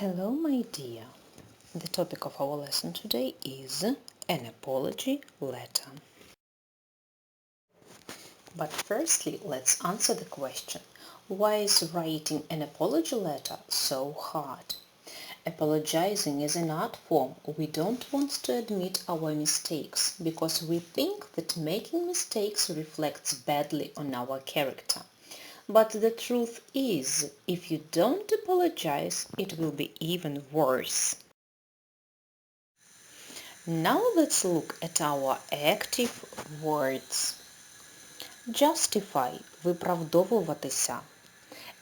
Hello, my dear. The topic of our lesson today is an apology letter. But firstly, let's answer the question, why is writing an apology letter so hard? Apologizing is an art form. We don't want to admit our mistakes because we think that making mistakes reflects badly on our character. But the truth is, if you don't apologize, it will be even worse. Now let's look at our active words. Justify – виправдовуватися.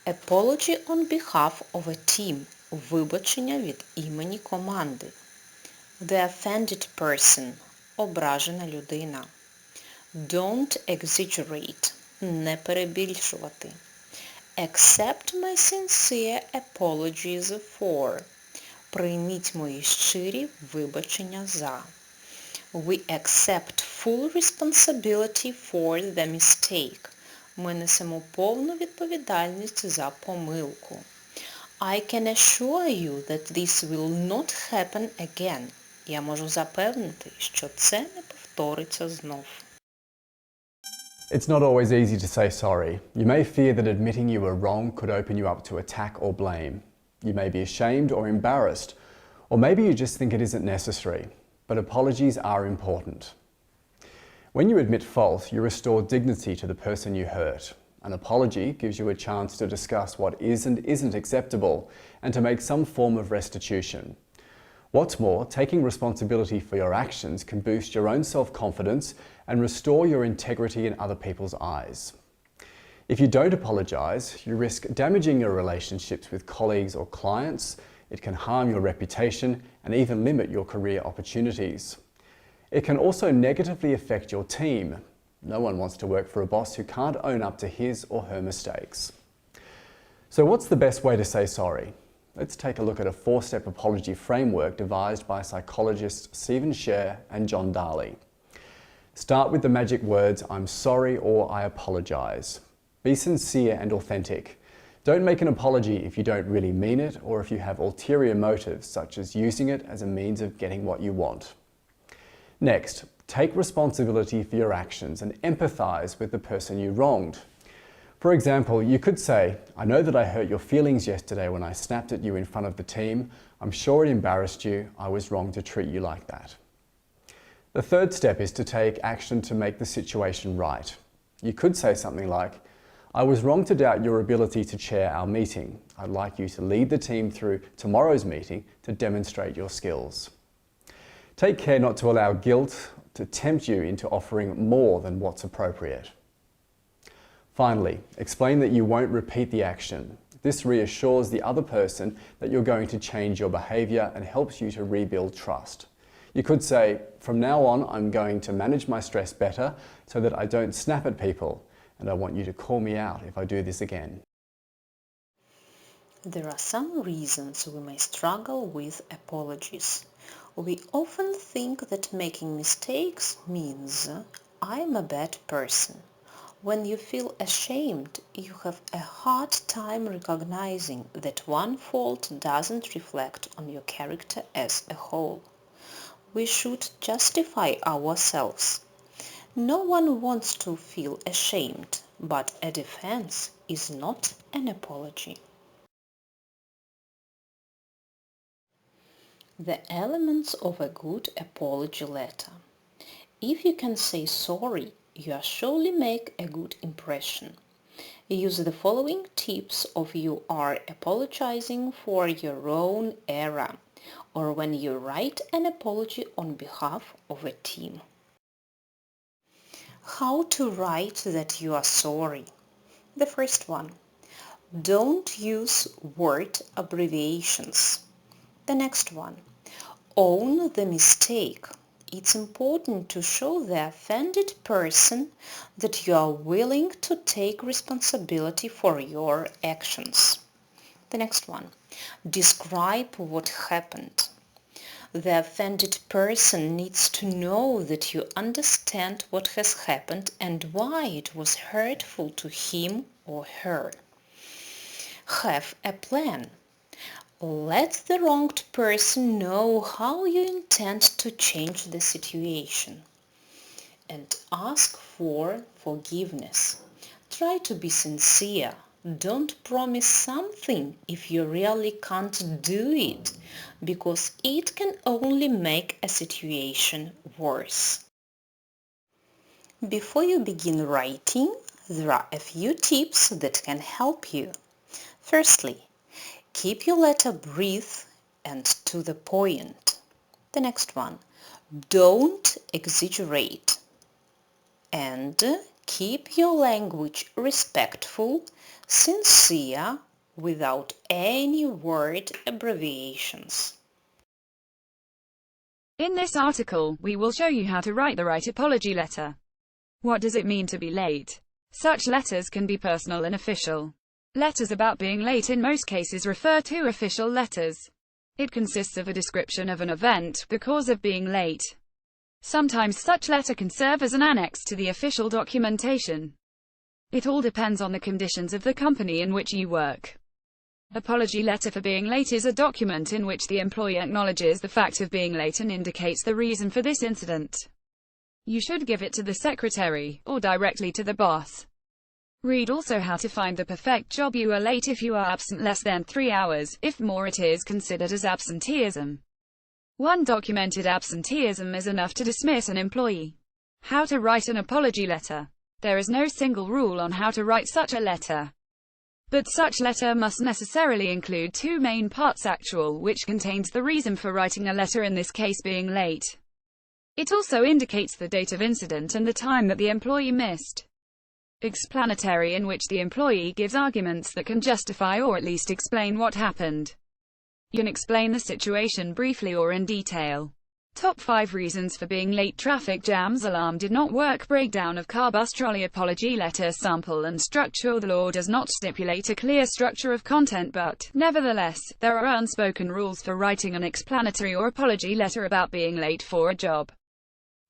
Apology on behalf of a team – вибачення від імені команди. The offended person – ображена людина. Don't exaggerate – не перебільшувати. Accept my sincere apologies for – прийміть мої щирі вибачення за. We accept full responsibility for the mistake. Ми несемо повну відповідальність за помилку. I can assure you that this will not happen again. Я можу запевнити, що це не повториться знов. It's not always easy to say sorry. You may fear that admitting you were wrong could open you up to attack or blame. You may be ashamed or embarrassed, or maybe you just think it isn't necessary. But apologies are important. When you admit fault, you restore dignity to the person you hurt. An apology gives you a chance to discuss what is and isn't acceptable and to make some form of restitution. What's more, taking responsibility for your actions can boost your own self-confidence and restore your integrity in other people's eyes. If you don't apologise, you risk damaging your relationships with colleagues or clients. It can harm your reputation and even limit your career opportunities. It can also negatively affect your team. No one wants to work for a boss who can't own up to his or her mistakes. So what's the best way to say sorry? Let's take a look at a 4-step apology framework devised by psychologists Stephen Scher and John Darley. Start with the magic words, I'm sorry or I apologise. Be sincere and authentic. Don't make an apology if you don't really mean it or if you have ulterior motives, such as using it as a means of getting what you want. Next, take responsibility for your actions and empathise with the person you wronged. For example, you could say, I know that I hurt your feelings yesterday when I snapped at you in front of the team. I'm sure it embarrassed you. I was wrong to treat you like that. The third step is to take action to make the situation right. You could say something like, I was wrong to doubt your ability to chair our meeting. I'd like you to lead the team through tomorrow's meeting to demonstrate your skills. Take care not to allow guilt to tempt you into offering more than what's appropriate. Finally, explain that you won't repeat the action. This reassures the other person that you're going to change your behaviour and helps you to rebuild trust. You could say, from now on, I'm going to manage my stress better so that I don't snap at people, and I want you to call me out if I do this again. There are some reasons we may struggle with apologies. We often think that making mistakes means I'm a bad person. When you feel ashamed, you have a hard time recognizing that one fault doesn't reflect on your character as a whole. We should justify ourselves. No one wants to feel ashamed, but a defense is not an apology. The elements of a good apology letter. If you can say sorry, you surely make a good impression. Use the following tips if you are apologizing for your own error or when you write an apology on behalf of a team. How to write that you are sorry. The first one. Don't use word abbreviations. The next one. Own the mistake. It's important to show the offended person that you are willing to take responsibility for your actions. The next one. Describe what happened. The offended person needs to know that you understand what has happened and why it was hurtful to him or her. Have a plan. Let the wronged person know how you intend to change the situation and ask for forgiveness. Try to be sincere. Don't promise something if you really can't do it, because it can only make a situation worse. Before you begin writing, there are a few tips that can help you. Firstly, keep your letter brief and to the point. The next one, don't exaggerate. And keep your language respectful, sincere, without any word abbreviations. In this article, we will show you how to write the right apology letter. What does it mean to be late? Such letters can be personal and official. Letters about being late in most cases refer to official letters. It consists of a description of an event, the cause of being late. Sometimes such letter can serve as an annex to the official documentation. It all depends on the conditions of the company in which you work. Apology letter for being late is a document in which the employee acknowledges the fact of being late and indicates the reason for this incident. You should give it to the secretary, or directly to the boss. Read also how to find the perfect job. You are late if you are absent less than 3 hours, if more it is considered as absenteeism. One documented absenteeism is enough to dismiss an employee. How to write an apology letter. There is no single rule on how to write such a letter. But such letter must necessarily include two main parts: actual, which contains the reason for writing a letter, in this case being late. It also indicates the date of incident and the time that the employee missed. Explanatory, in which the employee gives arguments that can justify or at least explain what happened. You can explain the situation briefly or in detail. Top 5 reasons for being late: traffic jams, alarm did not work, breakdown of car, bus, trolley. Apology letter sample and structure. The law does not stipulate a clear structure of content, but, nevertheless, there are unspoken rules for writing an explanatory or apology letter about being late for a job.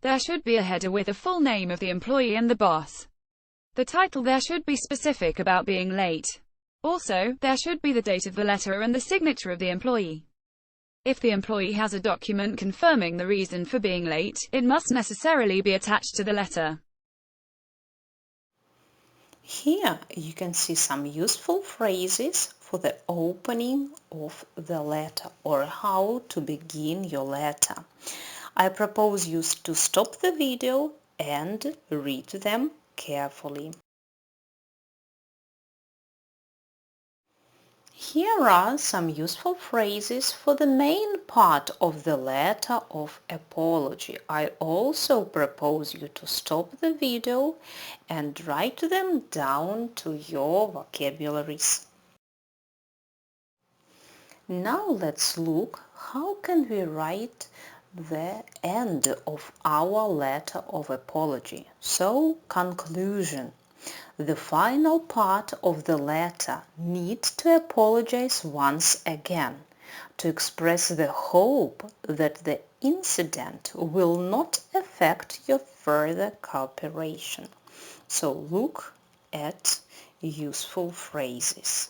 There should be a header with the full name of the employee and the boss. The title there should be specific about being late. Also, there should be the date of the letter and the signature of the employee. If the employee has a document confirming the reason for being late, it must necessarily be attached to the letter. Here you can see some useful phrases for the opening of the letter, or how to begin your letter. I propose you to stop the video and read them carefully. Here are some useful phrases for the main part of the letter of apology. I also propose you to stop the video and write them down to your vocabularies. Now let's look how can we write the end of our letter of apology. So, conclusion. The final part of the letter needs to apologize once again, to express the hope that the incident will not affect your further cooperation. So look at useful phrases.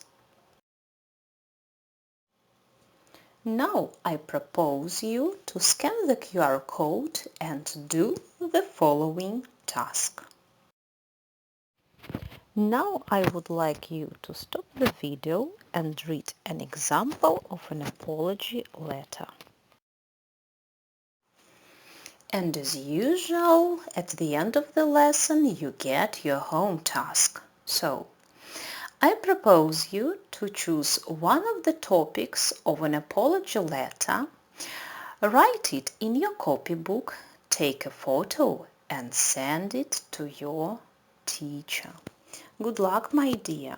Now I propose you to scan the QR code and do the following task. Now I would like you to stop the video and read an example of an apology letter. And as usual, at the end of the lesson you get your home task. So, I propose you to choose one of the topics of an apology letter, write it in your copybook, take a photo and send it to your teacher. Good luck, my dear.